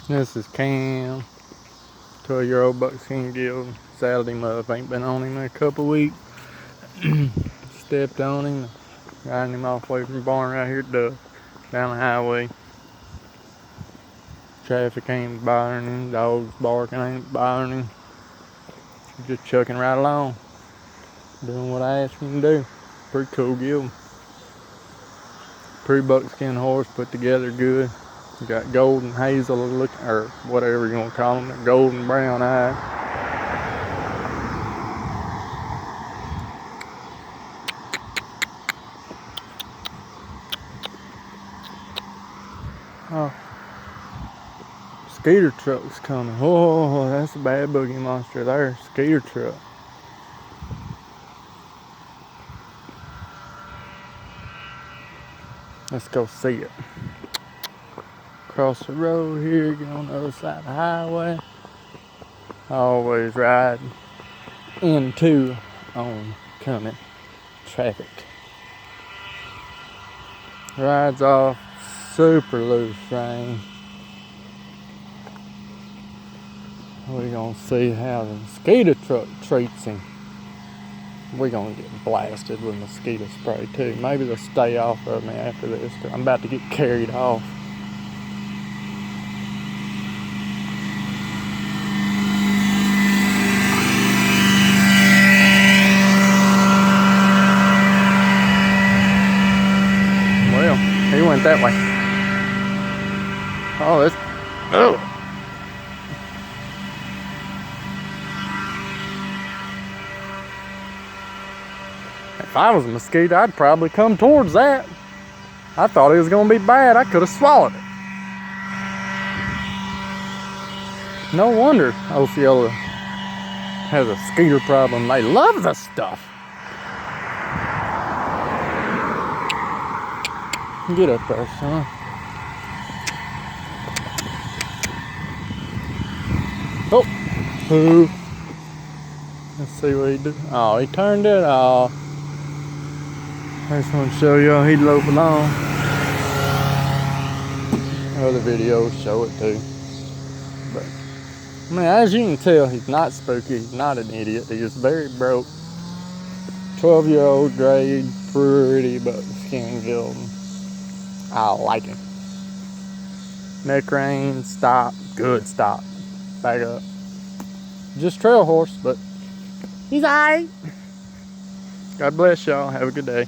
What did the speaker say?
This is Cam, 12-year-old buckskin gelding. Saddled him up. Ain't been on him in a couple weeks. Stepped on him, riding him off away from the barn right here down the highway. Traffic ain't bothering him. Dogs barking ain't bothering him. Just chucking right along. Doing what I asked him to do. Pretty cool gelding. Pretty buckskin horse, put together good. Got golden hazel look, or whatever you want to call them, golden brown eye. Oh, skeeter truck's coming. Oh, that's a bad boogie monster there. Skeeter truck. Let's go see it. Cross the road here, get on the other side of the highway. Always ride into oncoming traffic. Rides off, super loose rein. We're gonna see how the mosquito truck treats him. We're gonna get blasted with mosquito spray too. Maybe they'll stay off of me after this, because I'm about to get carried off. Well, he went that way. Oh, that's... Oh! If I was a mosquito, I'd probably come towards that. I thought it was going to be bad. I could have swallowed it. No wonder Osceola has a skeeter problem. They love the stuff. Get up there, son. Oh, who? Let's see what he did. Oh, he turned it off. I just want to show y'all he'd lope along. Other videos show it too. But I mean, as you can tell, he's not spooky. He's not an idiot. He's just very broke. 12-year-old grade, pretty buckskin gelding. I like him. Neck rein, stop, good stop. Back up. Just trail horse, but he's alright. God bless y'all. Have a good day.